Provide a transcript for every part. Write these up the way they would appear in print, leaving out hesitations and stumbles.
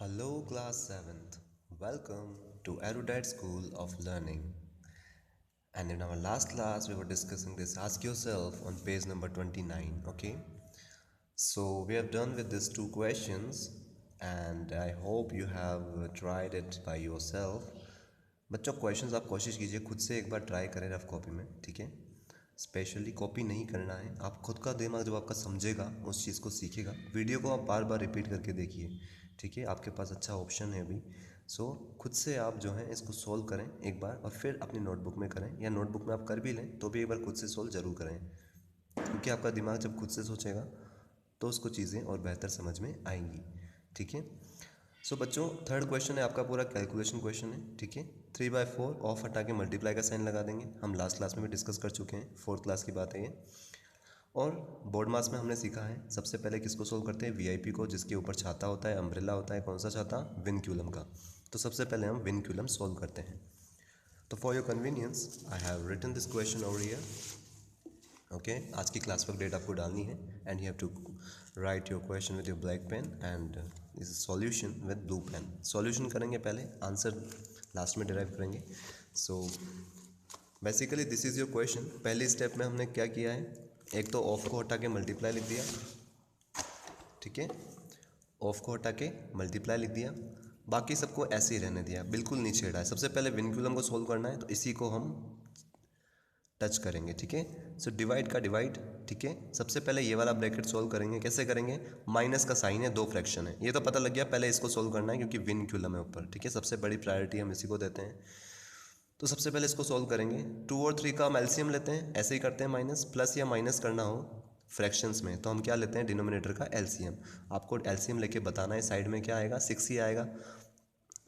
Hello, class 7th. Welcome to Erudite School of Learning. And in our last class, we were discussing this Ask Yourself on page number 29. Okay, so we have done with these two questions, and I hope you have tried it by yourself. बच्चों questions आप कोशिश कीजिए खुद से एक बार try करें rough copy में, ठीक है। स्पेशली कॉपी नहीं करना है, आप खुद का दिमाग जब आपका समझेगा उस चीज़ को सीखेगा। वीडियो को आप बार बार रिपीट करके देखिए, ठीक है। आपके पास अच्छा ऑप्शन है अभी। सो खुद से आप जो है इसको सोल्व करें एक बार और फिर अपनी नोटबुक में करें, या नोटबुक में आप कर भी लें तो भी एक बार खुद से सोल्व ज़रूर करें, क्योंकि आपका दिमाग जब खुद से सोचेगा तो उसको चीज़ें और बेहतर समझ में आएंगी, ठीक है। सो बच्चों, थर्ड क्वेश्चन है आपका पूरा कैलकुलेशन क्वेश्चन है, ठीक है। 3/4 ऑफ हटा के मल्टीप्लाई का साइन लगा देंगे। हम लास्ट क्लास में भी डिस्कस कर चुके हैं, फोर्थ क्लास की बात है ये। और बोर्ड मास में हमने सीखा है सबसे पहले किसको सोल्व करते हैं, वीआईपी को, जिसके ऊपर छाता होता है, अम्ब्रेला होता है। कौन सा छाता? विनक्यूलम का। तो सबसे पहले हम विनक्यूलम सोल्व करते हैं। तो for your convenience I have written this question over here. Okay, आज की क्लास वर्क डेट आपको डालनी है and you have to write your question with your black pen and is solution with blue pen. Solution करेंगे पहले, answer last में derive करेंगे। So basically this is your question. पहले स्टेप में हमने क्या किया है, एक तो ऑफ को हटा के मल्टीप्लाई लिख दिया, ठीक है। ऑफ को हटा के मल्टीप्लाई लिख दिया, बाकी सबको ऐसे ही रहने दिया, बिल्कुल नहीं छेड़ा है। सबसे पहले विनक्यूलम को सोल्व करना है, तो इसी को हम टच करेंगे, ठीक है। सो डिवाइड का डिवाइड, ठीक है। सबसे पहले ये वाला ब्रैकेट सोल्व करेंगे। कैसे करेंगे? माइनस का साइन है, दो फ्रैक्शन है, ये तो पता लग गया। पहले इसको सोल्व करना है क्योंकि विनक्यूलम है ऊपर, ठीक है। सबसे बड़ी प्रायोरिटी हम इसी को देते हैं। तो सबसे पहले इसको सोल्व करेंगे। 2 और 3 का हम एलसीएम लेते हैं, ऐसे ही करते हैं। माइनस प्लस या माइनस करना हो फ्रैक्शंस में तो हम क्या लेते हैं, डिनोमिनेटर का एलसीएम। आपको एलसीएम लेके बताना है, साइड में क्या आएगा, 6 ही आएगा,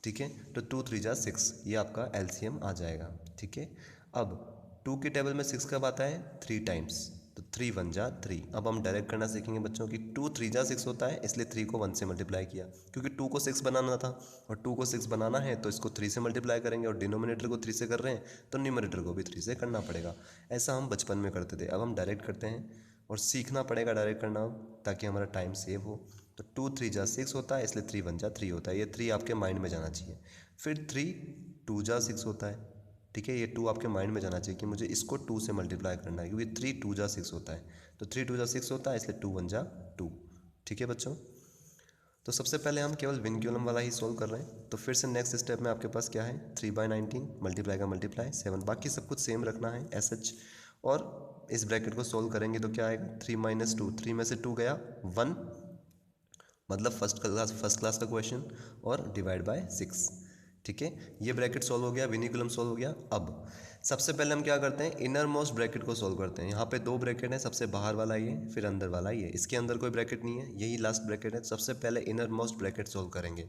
ठीक है। तो 2 3 जा 6, ये आपका एलसीएम आ जाएगा, ठीक है। अब 2 की टेबल में 6 कब आता है, 3 टाइम्स, तो 3 1 जा 3। अब हम डायरेक्ट करना सीखेंगे बच्चों की 2 3 जा 6 होता है, इसलिए 3 को 1 से मल्टीप्लाई किया, क्योंकि 2 को 6 बनाना था और 2 को 6 बनाना है तो इसको 3 से मल्टीप्लाई करेंगे, और डिनोमिनेटर को 3 से कर रहे हैं तो न्यूमरेटर को भी 3 से करना पड़ेगा। ऐसा हम बचपन में करते थे, अब हम डायरेक्ट करते हैं और सीखना पड़ेगा डायरेक्ट करना ताकि हमारा टाइम सेव हो। तो 2 3 जा 6 होता है, इसलिए 3 1 जा 3 होता है। ये 3 आपके माइंड में जाना चाहिए। फिर 3 2 जा 6 होता है, ठीक है। ये 2 आपके माइंड में जाना चाहिए कि मुझे इसको 2 से मल्टीप्लाई करना है, क्योंकि 3 2 जा 6 होता है। तो 3 2 जा 6 होता है, इसलिए 2 1 जा 2, ठीक है बच्चों। तो सबसे पहले हम केवल विनक्यूलम वाला ही सोल्व कर रहे हैं। तो फिर से नेक्स्ट स्टेप में आपके पास क्या है, 3/19 मल्टीप्लाई का मल्टीप्लाई 7, बाकी सब कुछ सेम रखना है एस एच। और इस ब्रैकेट को सोल्व करेंगे तो क्या आएगा, 3 - 2, 3 में से 2 गया 1, मतलब फर्स्ट क्लास का क्वेश्चन, और डिवाइड बाय 6, ठीक है। ये ब्रैकेट सोल्व हो गया, विनिकुलम सोल्व हो गया। अब सबसे पहले हम क्या करते हैं, इनर मोस्ट ब्रैकेट को सोल्व करते हैं। यहाँ पे 2 ब्रैकेट है, सबसे बाहर वाला ये, फिर अंदर वाला ये। इसके अंदर कोई ब्रैकेट नहीं है, यही लास्ट ब्रैकेट है। सबसे पहले इनर मोस्ट ब्रैकेट सोल्व करेंगे।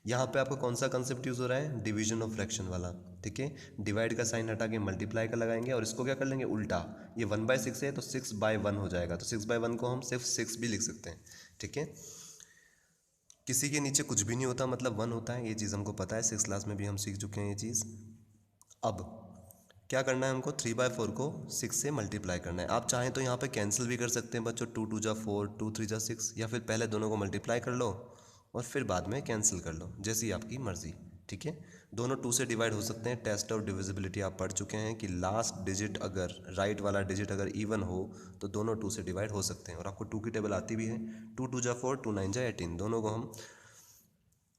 यहाँ पे आपको कौन सा कंसेप्ट यूज़ हो रहा है, डिवीजन ऑफ फ्रैक्शन वाला, ठीक है। डिवाइड का साइन हटा के मल्टीप्लाई का लगाएंगे, और इसको क्या कर लेंगे उल्टा। ये 1/6 है तो 6/1 हो जाएगा, तो 6/1 को हम सिर्फ 6 भी लिख सकते हैं, ठीक है। किसी के नीचे कुछ भी नहीं होता, मतलब 1 होता है, ये चीज़ हमको पता है, 6 क्लास में भी हम सीख चुके हैं ये चीज़। अब क्या करना है हमको, 3/4 को 6 से मल्टीप्लाई करना है। आप चाहें तो यहाँ पे कैंसिल भी कर सकते हैं बच्चों, 2 2 जा 4, 2 3 जा 6, या फिर पहले दोनों को मल्टीप्लाई कर लो और फिर बाद में कैंसिल कर लो, जैसी आपकी मर्ज़ी, ठीक है। दोनों 2 से डिवाइड हो सकते हैं। टेस्ट ऑफ डिविजिबिलिटी आप पढ़ चुके हैं कि लास्ट डिजिट अगर, राइट वाला डिजिट अगर इवन हो तो दोनों 2 से डिवाइड हो सकते हैं, और आपको 2 की टेबल आती भी है। 2 2 जा 4, 2 9 जा 18, दोनों को हम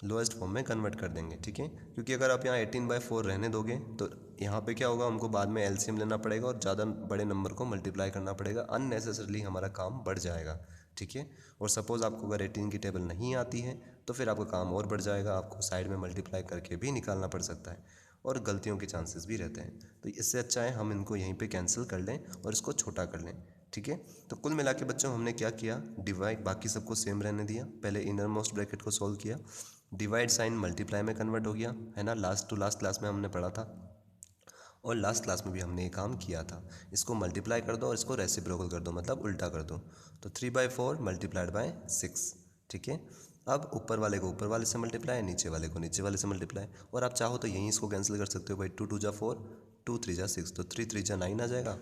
लोएस्ट फॉर्म में कन्वर्ट कर देंगे, ठीक है। क्योंकि अगर आप यहाँ 18/4 रहने दोगे तो यहाँ पे क्या होगा, हमको बाद में एलसीएम लेना पड़ेगा और ज़्यादा बड़े नंबर को मल्टीप्लाई करना पड़ेगा, अननेसेसरली हमारा काम बढ़ जाएगा, ठीक है। और सपोज़ आपको अगर 18 की टेबल नहीं आती है तो फिर आपका काम और बढ़ जाएगा, आपको साइड में मल्टीप्लाई करके भी निकालना पड़ सकता है, और गलतियों के चांसेस भी रहते हैं। तो इससे अच्छा है हम इनको यहीं पर कैंसिल कर लें और इसको छोटा कर लें, ठीक है। तो कुल मिला के बच्चों हमने क्या किया, डिवाइड बाकी सबको सेम रहने दिया, पहले इनर मोस्ट ब्रैकेट को सोल्व किया, डिवाइड साइन मल्टीप्लाई में कन्वर्ट हो गया, है ना। लास्ट टू लास्ट क्लास में हमने पढ़ा था, और लास्ट क्लास में भी हमने ये काम किया था। इसको मल्टीप्लाई कर दो और इसको रेसिप्रोकल कर दो, मतलब उल्टा कर दो। तो 3/4 मल्टीप्लाइड बाय 6, ठीक है। अब ऊपर वाले को ऊपर वाले से मल्टीप्लाई, नीचे वाले को नीचे वाले से मल्टीप्लाई, और आप चाहो तो यहीं इसको कैंसिल कर सकते हो भाई। 2 2 जा 4, 2 3 जा 6, तो 3 3 जा 9 आ जाएगा,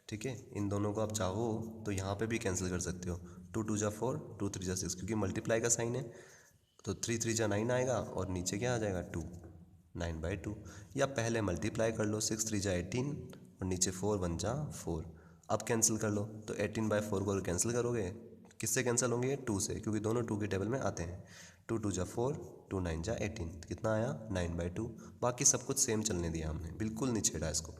ठीक है। इन दोनों को आप चाहो तो यहाँ पे भी कैंसिल कर सकते हो, 2 2 जा 4, 2 3 जा 6, क्योंकि मल्टीप्लाई का साइन है। तो 3 3 जा 9 आएगा और नीचे क्या आ जाएगा 2, 9/2। या पहले मल्टीप्लाई कर लो, 6 3 जा 18 और नीचे 4 1 जा 4। अब कैंसिल कर लो, तो 18/4 को कैंसिल करोगे, किससे कैंसिल होंगे? 2 से, क्योंकि दोनों 2 के टेबल में आते हैं। 2 2 जा 4, 2 9 जा 18, कितना आया? 9/2। बाकी सब कुछ सेम चलने दिया हमने, बिल्कुल नहीं छेड़ा इसको।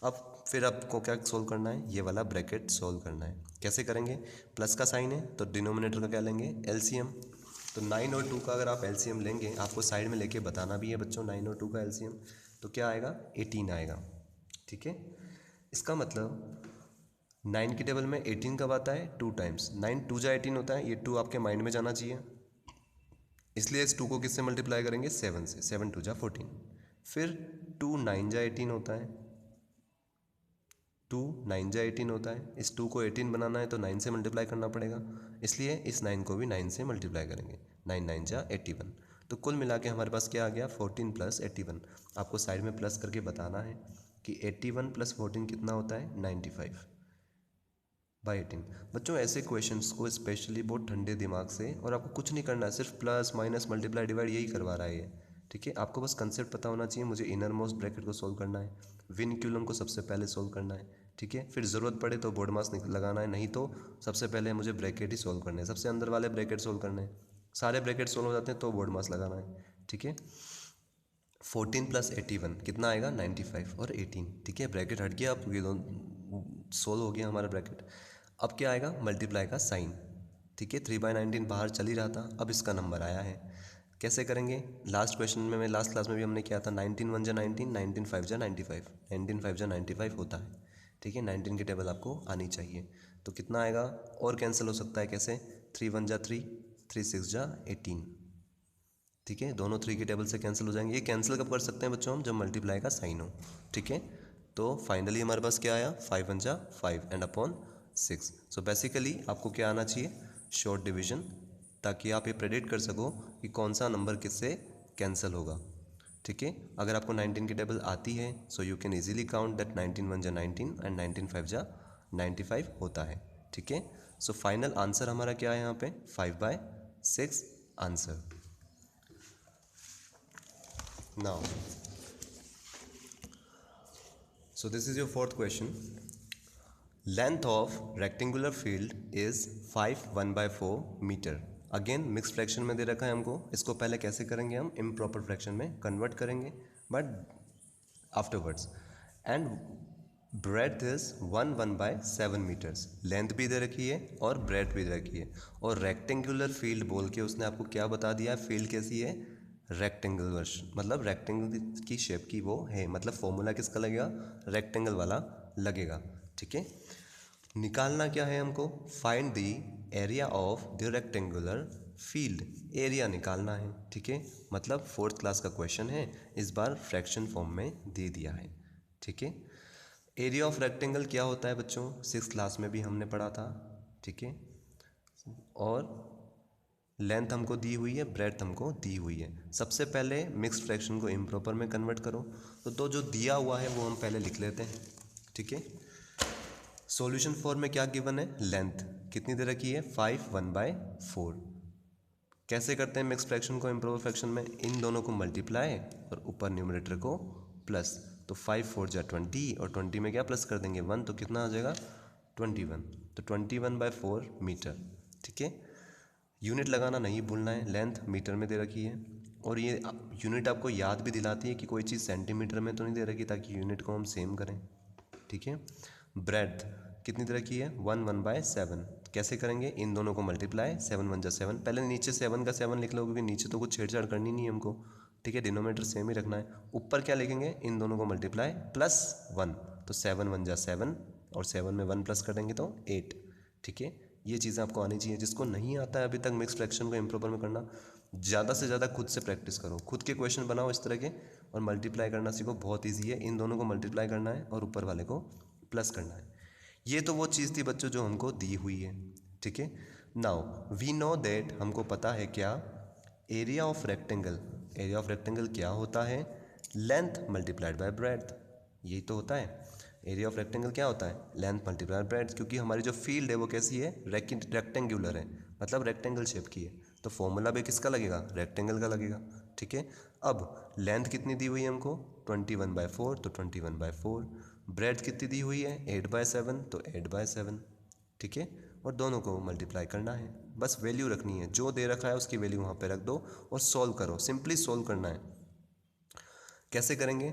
अब फिर आपको क्या सोल्व करना है? ये वाला ब्रैकेट सोल्व करना है। कैसे करेंगे? प्लस का साइन है तो डिनोमिनेटर का क्या लेंगे? एलसीएम। तो 9 और 2 का अगर आप एलसीएम लेंगे, आपको साइड में लेके बताना भी है बच्चों, 9 और 2 का एलसीएम, तो क्या आएगा? 18 आएगा। ठीक है, इसका मतलब 9 की टेबल में 18 कब आता है? 2 टाइम्स। 9 2 जा 18 होता है, ये 2 आपके माइंड में जाना चाहिए, इसलिए इस 2 को किससे मल्टीप्लाई करेंगे? 7 से। 7 2 जा 14। फिर 2 9 जा 18 होता है, 2 9 जा 18 होता है। इस 2 को 18 बनाना है तो 9 से मल्टीप्लाई करना पड़ेगा, इसलिए इस 9 को भी 9 से मल्टीप्लाई करेंगे। 9 9 जा 81। तो कुल मिला के हमारे पास क्या आ गया? 14 + 81। आपको साइड में प्लस करके बताना है कि 81 + 14 कितना होता है? 95/18। बच्चों ऐसे क्वेश्चंस को स्पेशली बहुत ठंडे दिमाग से, और आपको कुछ नहीं करना है, सिर्फ प्लस माइनस मल्टीप्लाई डिवाइड यही करवा रहा है ये। ठीक है, आपको बस कंसेप्ट पता होना चाहिए। मुझे इनर मोस्ट ब्रैकेट को सोल्व करना है, विनक्यूलम को सबसे पहले सोल्व करना है। ठीक है, फिर ज़रूरत पड़े तो बोर्ड मास लगाना है, नहीं तो सबसे पहले मुझे ब्रैकेट ही सोल्व करने हैं, सबसे अंदर वाले ब्रैकेट सोल्व करने हैं। सारे ब्रैकेट सोल्व हो जाते हैं तो बोर्ड मास लगाना है। ठीक है, 14 + 81 कितना आएगा? 95 और 18। ठीक है, ब्रैकेट हट गया, अब ये दोनों सोल्व हो गया हमारा ब्रैकेट। अब क्या आएगा? मल्टीप्लाई का साइन। ठीक है, 3/19 बाहर चल ही रहा था, अब इसका नंबर आया है। कैसे करेंगे? लास्ट क्वेश्चन में, लास्ट क्लास में भी हमने किया था, 19 1 जा 19, 19 5 जा 95, 19 5 जा 95 होता है। ठीक है, 19 की टेबल आपको आनी चाहिए। तो कितना आएगा? और कैंसिल हो सकता है कैसे? 3 1 जा 3, 3 6 जा 18। ठीक है, दोनों 3 की टेबल से कैंसिल हो जाएंगे। ये कैंसिल कब कर सकते हैं बच्चों? हम जब मल्टीप्लाई का साइन हो। ठीक है, तो फाइनली हमारे पास क्या आया? 5 1 जा 5 एंड अपॉन 6। सो बेसिकली आपको क्या आना चाहिए? शॉर्ट डिवीजन, ताकि आप ये प्रेडिक्ट कर सको कि कौन सा नंबर किससे कैंसिल होगा। ठीक है, अगर आपको 19 की टेबल आती है, so you can easily count that 19 1 जा 19 एंड 19 5 जा 95 होता है। ठीक है, सो फाइनल आंसर हमारा क्या है यहाँ पे? 5/6 answer. Now, so this is your fourth question. Length of rectangular field is 5 1/4 meter. Again mix fraction में दे रखा है हमको, इसको पहले कैसे करेंगे? हम इम्प्रॉपर फ्रैक्शन में कन्वर्ट करेंगे, but afterwards. And breadth is 1/7 metres. Length भी दे रखी है और ब्रेथ भी दे रखी है, और रेक्टेंगुलर फील्ड बोल के उसने आपको क्या बता दिया? फील्ड कैसी है? रेक्टेंगल, मतलब रेक्टेंगल की शेप की वो है, मतलब फॉर्मूला किसका लगेगा? रेक्टेंगल वाला लगेगा। ठीक है, निकालना क्या है हमको? Find the area of the rectangular field. Area निकालना है। ठीक है, मतलब फोर्थ क्लास का क्वेश्चन है, इस बार फ्रैक्शन फॉर्म में दे दिया है। ठीक है, एरिया ऑफ रेक्टेंगल क्या होता है बच्चों? 6th क्लास में भी हमने पढ़ा था। ठीक है, और लेंथ हमको दी हुई है, ब्रेड्थ हमको दी हुई है। सबसे पहले मिक्स्ड फ्रैक्शन को इम्प्रॉपर में कन्वर्ट करो, तो जो दिया हुआ है वो हम पहले लिख लेते हैं। ठीक है, सॉल्यूशन फॉर्म में क्या गिवन है? लेंथ कितनी दे रखी है? 5 1/4। कैसे करते हैं मिक्स फ्रैक्शन को इम्प्रॉपर फ्रैक्शन में? इन दोनों को मल्टीप्लाई और ऊपर न्यूमरेटर को प्लस। तो 5 4 जा 20 और 20 में क्या प्लस कर देंगे? 1, तो कितना आ जाएगा? 21। तो 21/4 मीटर। ठीक है, यूनिट लगाना नहीं भूलना है। लेंथ मीटर में दे रखी है, और ये यूनिट आपको याद भी दिलाती है कि कोई चीज़ सेंटीमीटर में तो नहीं दे रखी, ताकि यूनिट को हम सेम करें। ठीक है, ब्रेड्थ कितनी दे रखी है? 1/7। कैसे करेंगे? इन दोनों को मल्टीप्लाई, 7 1 जा 7। पहले नीचे 7 का 7 लिख लो, क्योंकि नीचे तो कुछ छेड़छाड़ करनी नहीं है हमको। ठीक है, डिनोमीटर सेम ही रखना है। ऊपर क्या लिखेंगे? इन दोनों को मल्टीप्लाई +1, तो 7 1 जा 7, और 7 में 1 प्लस कर देंगे तो 8। ठीक है, ये चीज़ें आपको आनी चाहिए। जिसको नहीं आता है अभी तक मिक्स फ्रैक्शन को इम्प्रॉपर में करना, ज़्यादा से ज़्यादा खुद से प्रैक्टिस करो, खुद के क्वेश्चन बनाओ इस तरह के, और मल्टीप्लाई करना सीखो। बहुत ईजी है, इन दोनों को मल्टीप्लाई करना है और ऊपर वाले को प्लस करना है। ये तो वो चीज़ थी बच्चों जो हमको दी हुई है। ठीक है, नाउ वी नो दैट, हमको पता है क्या? Area of rectangle. Area of rectangle क्या होता है? लेंथ मल्टीप्लाइड बाय ब्रेड्थ, यही तो होता है। एरिया ऑफ रेक्टेंगल क्या होता है? लेंथ मल्टीप्लाइड ब्रेड्थ, क्योंकि हमारी जो फील्ड है वो कैसी है? रेक्टेंगुलर है, मतलब रेक्टेंगल शेप की है। तो फॉर्मूला भी किसका लगेगा, रेक्टेंगल का लगेगा। ठीक है, अब लेंथ कितनी दी हुई है हमको 21/4, तो 21/4। ब्रेड्थ कितनी दी हुई है 8/7, तो 8/7। ठीक है, और दोनों को मल्टीप्लाई करना है, बस वैल्यू रखनी है, जो दे रखा है उसकी वैल्यू वहाँ पे रख दो और सॉल्व करो, सिंपली सॉल्व करना है। कैसे करेंगे,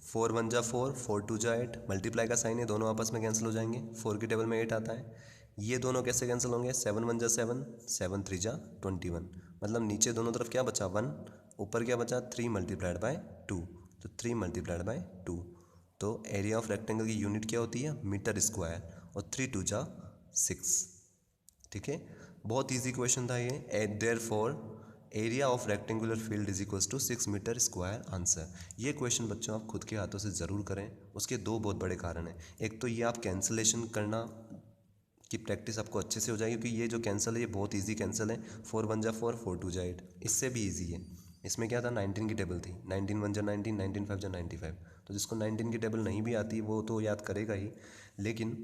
4 1 जा 4, 4 2 जा 8, मल्टीप्लाई का साइन है, दोनों आपस में कैंसिल हो जाएंगे, 4 की टेबल में 8 आता है, ये दोनों कैसे कैंसिल होंगे, 7 1 जा 7, 7 3 जा 21, मतलब नीचे दोनों तरफ क्या बचा 1, ऊपर क्या बचा 3 मल्टीप्लाइड बाय 2, तो 3 मल्टीप्लाइड बाय 2। तो एरिया ऑफ रेक्टेंगल की यूनिट क्या होती है, मीटर स्क्वायर, और 3 2 जा 6। ठीक है, बहुत ईजी क्वेश्चन था ये। At therefore area of rectangular field is equals to 6 metre square answer. ये क्वेश्चन बच्चों आप खुद के हाथों से ज़रूर करें, उसके दो बहुत बड़े कारण हैं। एक तो ये आप कैंसलेशन करना की प्रैक्टिस आपको अच्छे से हो जाएगी, क्योंकि ये जो कैंसिल है ये बहुत इजी कैंसिल है, 4 1 जा 4, 4 2 जा 8, इससे भी इजी है। इसमें क्या था 19 की टेबल थी, 19 1 जा 19, 19 5 जा 95, तो जिसको 19 की टेबल नहीं भी आती वो तो याद करेगा ही, लेकिन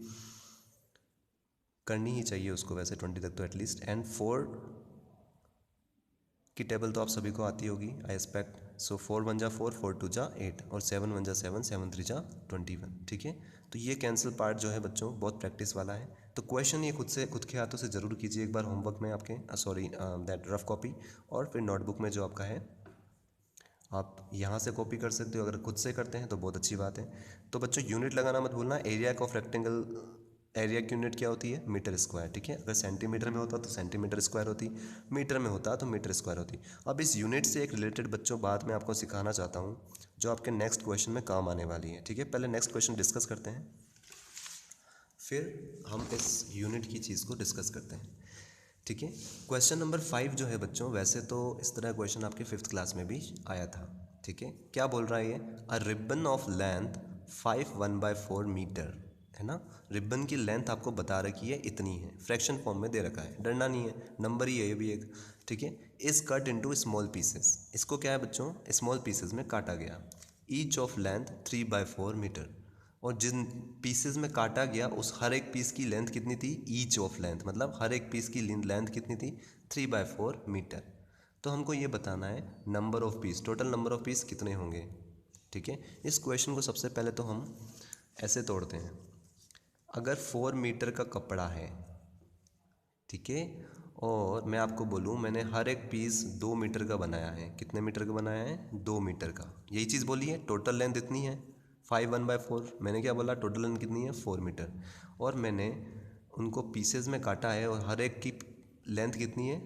करनी ही चाहिए उसको वैसे 20 तक तो एटलीस्ट। एंड 4 की टेबल तो आप सभी को आती होगी आई एक्सपेक्ट। सो 4 1 जा 4, 4 2 जा 8, और 7 1 जा 7, 7 3 जा 21। ठीक है, तो ये कैंसिल पार्ट जो है बच्चों बहुत प्रैक्टिस वाला है, तो क्वेश्चन ये खुद के हाथों से ज़रूर कीजिए एक बार होमवर्क में आपके, सॉरी दैट रफ कॉपी, और फिर नोटबुक में जो आपका है आप यहाँ से कॉपी कर सकते हो। अगर खुद से करते हैं तो बहुत अच्छी बात है। तो बच्चों यूनिट लगाना मत भूलना, एरिया ऑफ रेक्टेंगल, एरिया की यूनिट क्या होती है, मीटर स्क्वायर। ठीक है, अगर सेंटीमीटर में होता तो सेंटीमीटर स्क्वायर होती, मीटर में होता तो मीटर स्क्वायर होती। अब इस यूनिट से एक रिलेटेड बच्चों बात मैं आपको सिखाना चाहता हूँ, जो आपके नेक्स्ट क्वेश्चन में काम आने वाली है। ठीक है, पहले नेक्स्ट क्वेश्चन डिस्कस करते हैं, फिर हम इस यूनिट की चीज़ को डिस्कस करते हैं। ठीक है, क्वेश्चन नंबर 5 जो है बच्चों, वैसे तो इस तरह क्वेश्चन आपके 5th क्लास में भी आया था। ठीक है, क्या बोल रहा है ये, a ribbon of length 5 1/4 metre, है ना। रिबन की लेंथ आपको बता रखी है इतनी है, फ्रैक्शन फॉर्म में दे रखा है, डरना नहीं है, नंबर ही है ये भी एक। ठीक है, is cut into small pieces, इसको क्या है बच्चों स्मॉल पीसेस में काटा गया, ईच ऑफ लेंथ 3/4 मीटर, और जिन पीसेस में काटा गया उस हर एक पीस की लेंथ कितनी थी, ईच ऑफ लेंथ, मतलब हर एक पीस की लेंथ कितनी थी 3/4 मीटर। तो हमको ये बताना है number of peace, total number of peace कितने होंगे। ठीक है, इस क्वेश्चन को सबसे पहले तो हम ऐसे तोड़ते हैं, अगर 4 मीटर का कपड़ा है, ठीक है, और मैं आपको बोलूँ मैंने हर एक पीस 2 मीटर का बनाया है, कितने मीटर का बनाया है 2 मीटर का, यही चीज़ बोली है, टोटल लेंथ इतनी है 5 1/4, मैंने क्या बोला टोटल लेंथ कितनी है 4 मीटर, और मैंने उनको पीसेस में काटा है और हर एक की लेंथ कितनी है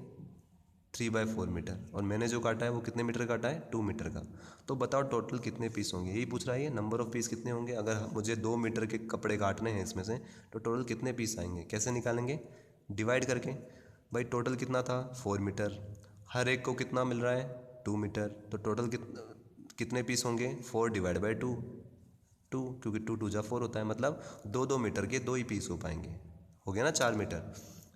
3/4 मीटर, और मैंने जो काटा है वो कितने मीटर काटा है 2 मीटर का। तो बताओ टोटल कितने पीस होंगे, यही पूछ रहा है ये, नंबर ऑफ पीस कितने होंगे, अगर मुझे 2 मीटर के कपड़े काटने हैं इसमें से, तो टोटल कितने पीस आएंगे, कैसे निकालेंगे, डिवाइड करके। भाई टोटल कितना था 4 मीटर, हर एक को कितना मिल रहा है 2 मीटर, तो टोटल कितने पीस होंगे 4 डिवाइड बाई 2, क्योंकि 2 2 जा 4 होता है, मतलब 2 मीटर के 2 ही पीस हो पाएंगे, हो गया ना 4 मीटर,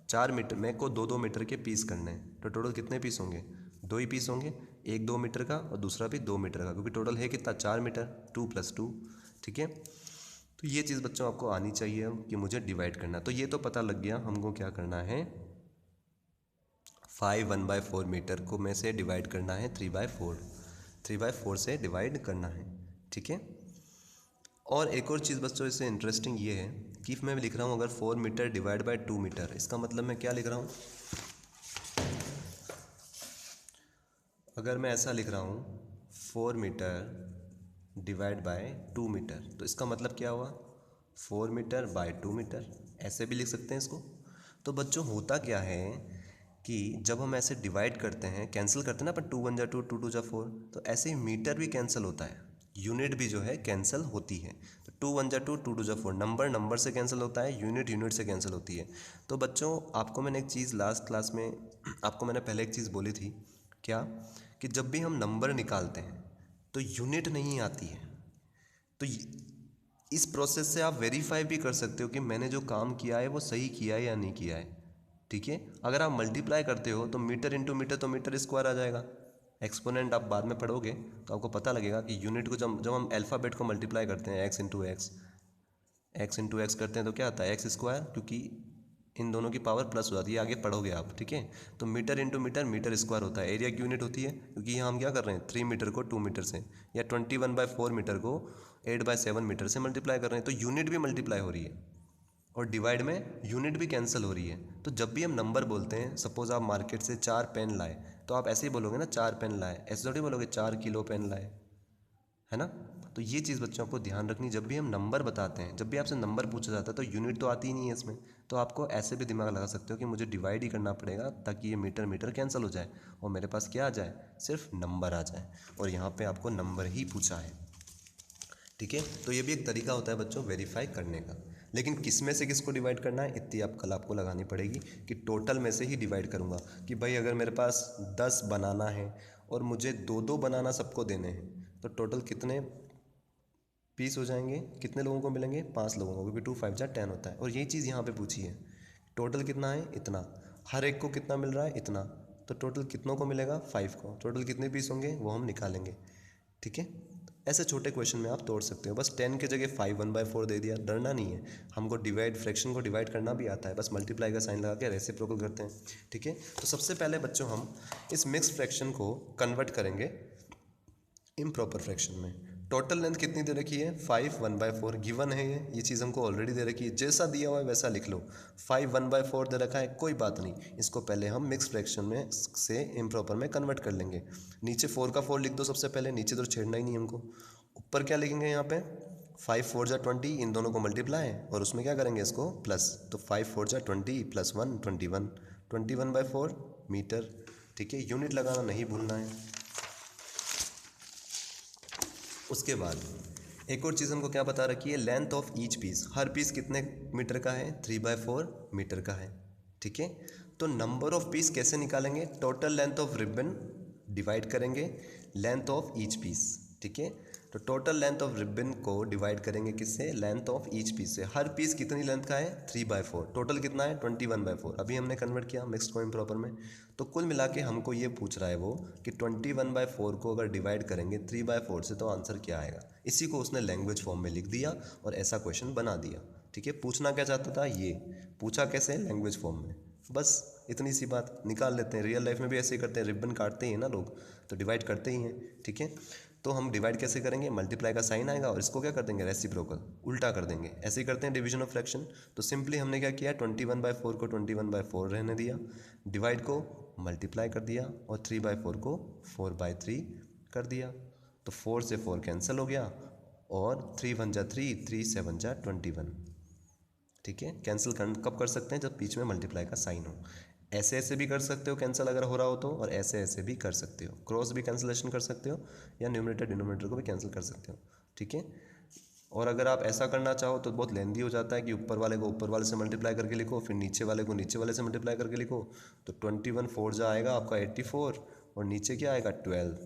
4 मीटर मेरे को 2 2 मीटर के पीस करने हैं, तो टोटल कितने पीस होंगे 2 ही पीस होंगे, एक 2 मीटर का और दूसरा भी 2 मीटर का, क्योंकि टोटल है कितना 4 मीटर, 2 + 2। ठीक है, तो ये चीज़ बच्चों आपको आनी चाहिए कि मुझे डिवाइड करना, तो ये तो पता लग गया हमको क्या करना है, 5 1/4 मीटर को में से डिवाइड करना है 3/4, 3/4 से डिवाइड करना है। ठीक है, और एक और चीज़ बच्चों इससे इंटरेस्टिंग ये है कि मैं लिख रहा हूँ अगर 4 मीटर डिवाइड बाय 2 मीटर, इसका मतलब मैं क्या लिख रहा हूँ, अगर मैं ऐसा लिख रहा हूँ 4 मीटर डिवाइड बाय 2 मीटर, तो इसका मतलब क्या हुआ 4 मीटर बाय 2 मीटर, ऐसे भी लिख सकते हैं इसको। तो बच्चों होता क्या है कि जब हम ऐसे डिवाइड करते हैं, कैंसिल करते हैं ना अपन, 2 1 जा 2, 2 2 जा 4, तो ऐसे ही मीटर भी कैंसिल होता है, यूनिट भी जो है कैंसिल होती है। तो 2 1 जा 2, 2 2 जा 4, नंबर से कैंसिल होता है, यूनिट से कैंसिल होती है। तो बच्चों आपको मैंने एक चीज़ लास्ट क्लास में आपको मैंने पहले एक चीज़ बोली थी, क्या, कि जब भी हम नंबर निकालते हैं तो यूनिट नहीं आती है, तो इस प्रोसेस से आप वेरीफाई भी कर सकते हो कि मैंने जो काम किया है वो सही किया है या नहीं किया है। ठीक है, अगर आप मल्टीप्लाई करते हो तो मीटर इंटू मीटर तो मीटर स्क्वायर आ जाएगा, एक्सपोनेंट आप बाद में पढ़ोगे तो आपको पता लगेगा कि यूनिट को जब हम अल्फ़ाबेट को मल्टीप्लाई करते हैं, एक्स इंटू एक्स करते हैं तो क्या आता है एक्स स्क्वायर, क्योंकि इन दोनों की पावर प्लस हो जाती है, आगे पढ़ोगे आप, ठीक है। तो metre into metre metre square होता है, एरिया की यूनिट होती है, क्योंकि यहाँ हम क्या कर रहे हैं 3 मीटर को 2 मीटर से या 21/4 मीटर को 8/7 मीटर से मल्टीप्लाई कर रहे हैं, तो यूनिट भी मल्टीप्लाई हो रही है और डिवाइड में यूनिट भी कैंसिल हो रही है। तो जब भी हम नंबर बोलते हैं, सपोज आप मार्केट से 4 पेन लाए, तो आप ऐसे ही बोलोगे ना 4 पेन लाए, ऐसे थोड़ी बोलोगे 4 किलो पेन लाए, है ना। तो ये चीज़ बच्चों को ध्यान रखनी, जब भी हम नंबर बताते हैं, जब भी आपसे नंबर पूछा जाता है तो यूनिट तो आती ही नहीं है इसमें, तो आपको ऐसे भी दिमाग लगा सकते हो कि मुझे डिवाइड ही करना पड़ेगा ताकि ये मीटर मीटर कैंसिल हो जाए और मेरे पास क्या आ जाए, सिर्फ नंबर आ जाए। और यहाँ पे आपको नंबर ही पूछा है, ठीक है। तो ये भी एक तरीका होता है बच्चों वेरीफाई करने का। लेकिन किस में से किसको डिवाइड करना है, इतनी आप कल आपको लगानी पड़ेगी कि टोटल में से ही डिवाइड करूँगा कि भाई अगर मेरे पास 10 बनाना है और मुझे 2-2 बनाना सबको देने हैं, तो टोटल कितने पीस हो जाएंगे, कितने लोगों को मिलेंगे, 5 लोगों को, क्योंकि 2 5 जा 10 होता है। और यही चीज़ यहाँ पे पूछी है, टोटल कितना है, इतना, हर एक को कितना मिल रहा है, इतना, तो टोटल कितनों को मिलेगा, 5 को, टोटल कितने पीस होंगे वो हम निकालेंगे, ठीक है। ऐसे छोटे क्वेश्चन में आप तोड़ सकते हो, बस 10 की जगह 5 1/4 दे दिया, डरना नहीं है, हमको डिवाइड फ्रैक्शन को डिवाइड करना भी आता है, बस मल्टीप्लाई का साइन लगा के रेसिप्रोकल करते हैं, ठीक है। तो सबसे पहले बच्चों हम इस मिक्स फ्रैक्शन को कन्वर्ट करेंगे इम्प्रॉपर फ्रैक्शन में। टोटल लेंथ कितनी दे रखी है, 5 1/4 गिवन है, ये चीज़ हमको ऑलरेडी दे रखी है, जैसा दिया हुआ है वैसा लिख लो। 5 1/4 दे रखा है, कोई बात नहीं, इसको पहले हम मिक्स फ्रैक्शन में से इम्प्रॉपर में कन्वर्ट कर लेंगे। नीचे 4 का 4 लिख दो सबसे पहले, नीचे तो छेड़ना ही नहीं हमको। ऊपर क्या लिखेंगे यहाँ पे, 5 4 जा 20, इन दोनों को मल्टीप्लाई और उसमें क्या करेंगे इसको प्लस, तो 5 4 जा 20 प्लस 1 21, 21/4 मीटर, ठीक है। यूनिट लगाना नहीं भूलना है। उसके बाद एक और चीज़ हमको क्या बता रखी है, लेंथ ऑफ ईच पीस, हर पीस कितने मीटर का है, 3/4 मीटर का है, ठीक है। तो नंबर ऑफ पीस कैसे निकालेंगे, total length of ribbon divide करेंगे लेंथ ऑफ ईच पीस, ठीक है। तो टोटल लेंथ ऑफ रिबन को डिवाइड करेंगे किससे, लेंथ ऑफ ईच पीस से। हर पीस कितनी लेंथ का है, 3/4, टोटल कितना है 21/4, अभी हमने कन्वर्ट किया मिक्स्ड को इम्प्रॉपर में। तो कुल मिला के हमको ये पूछ रहा है वो कि 21/4 को अगर डिवाइड करेंगे 3/4 से तो आंसर क्या आएगा। इसी को उसने लैंग्वेज फॉर्म में लिख दिया और ऐसा क्वेश्चन बना दिया, ठीक है। पूछना क्या चाहता था, ये पूछा कैसे, लैंग्वेज फॉर्म में, बस इतनी सी बात निकाल लेते हैं। रियल लाइफ में भी ऐसे ही करते हैं, रिबन काटते ही हैं ना लोग, तो डिवाइड करते ही हैं, ठीक है। तो हम डिवाइड कैसे करेंगे, मल्टीप्लाई का साइन आएगा और इसको क्या कर देंगे, रेसिप्रोकल, उल्टा कर देंगे। ऐसे ही करते हैं डिवीजन ऑफ फ्रैक्शन। तो सिंपली हमने क्या किया, 21/4 को 21/4 रहने दिया, डिवाइड को मल्टीप्लाई कर दिया और 3/4 को 4/3 कर दिया। तो 4 से 4 कैंसिल हो गया और 3 1 जा 3, 3 7 जा 21, ठीक है। कैंसिल कब कर सकते हैं, जब बीच में मल्टीप्लाई का साइन हो। ऐसे ऐसे भी कर सकते हो कैंसिल अगर हो रहा हो तो, और ऐसे ऐसे भी कर सकते हो, क्रॉस भी कैंसिलेशन कर सकते हो या न्यूमरेटर डिनोमिनेटर को भी कैंसिल कर सकते हो, ठीक है। और अगर आप ऐसा करना चाहो तो बहुत लेंदी हो जाता है कि ऊपर वाले को ऊपर वाले से मल्टीप्लाई करके लिखो, फिर नीचे वाले को नीचे वाले से मल्टीप्लाई करके लिखो। तो 21 4 जा आएगा आपका 84 और नीचे क्या आएगा 12।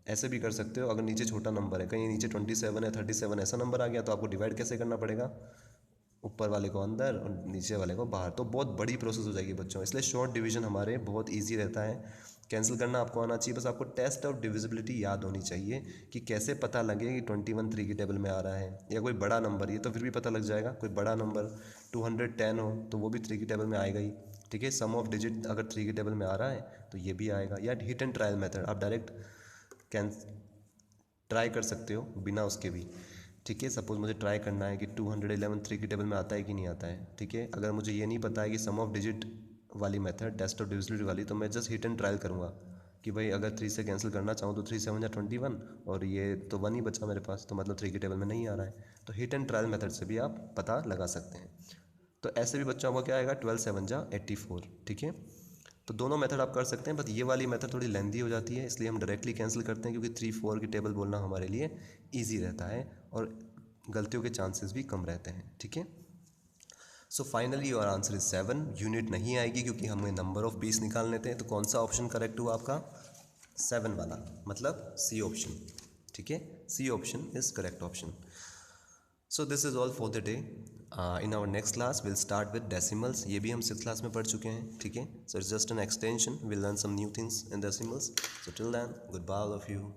ऐसे भी कर सकते हो, अगर नीचे छोटा नंबर है, कहीं नीचे 27 है 37 ऐसा नंबर आ गया तो आपको डिवाइड कैसे करना पड़ेगा, ऊपर वाले को अंदर और नीचे वाले को बाहर, तो बहुत बड़ी प्रोसेस हो जाएगी बच्चों। इसलिए शॉर्ट डिवीजन हमारे बहुत इजी रहता है, कैंसिल करना आपको आना चाहिए, बस आपको टेस्ट ऑफ डिविजिबिलिटी याद होनी चाहिए कि कैसे पता लगे कि 21 3 की टेबल में आ रहा है, या कोई बड़ा नंबर, ये तो फिर भी पता लग जाएगा, कोई बड़ा नंबर 210 हो तो वो भी 3 की टेबल में आएगा ही, ठीक है। सम ऑफ डिजिट अगर 3 की टेबल में आ रहा है तो ये भी आएगा। या हिट एंड ट्रायल मेथड, आप डायरेक्ट कैन ट्राई कर सकते हो बिना उसके भी, ठीक है। सपोज मुझे ट्राई करना है कि 211 3 की टेबल में आता है कि नहीं आता है, ठीक है। अगर मुझे ये नहीं पता है कि सम ऑफ डिजिट वाली मेथड, टेस्ट ऑफ डिविजिबिलिटी वाली, तो मैं जस्ट हिट एंड ट्रायल करूँगा कि भाई अगर 3 से कैंसिल करना चाहूँ तो 3 7 जा 21 और ये तो 1 ही बचा मेरे पास, तो मतलब 3 की टेबल में नहीं आ रहा है। तो हिट एंड ट्रायल मेथड से भी आप पता लगा सकते हैं। तो ऐसे भी बच्चों को क्या आएगा, 12 7 जा 84, ठीक है। तो दोनों मेथड आप कर सकते हैं, बट ये वाली मेथड थोड़ी लेंदी हो जाती है, इसलिए हम डायरेक्टली कैंसिल करते हैं, क्योंकि 3 4 की टेबल बोलना हमारे लिए ईजी रहता है और गलतियों के चांसेस भी कम रहते हैं, ठीक है। So finally your answer is 7। Unit नहीं आएगी क्योंकि हमें नंबर ऑफ पीस निकालने थे। तो कौन सा ऑप्शन करेक्ट हुआ आपका, 7 वाला, मतलब सी ऑप्शन, ठीक है। C option is correct option. So this is all for the day. In our next class will start with decimals, ये भी हम 6th क्लास में पढ़ चुके हैं, ठीक है। So it's just an extension, will learn some new things in decimals. So till then, goodbye all of you.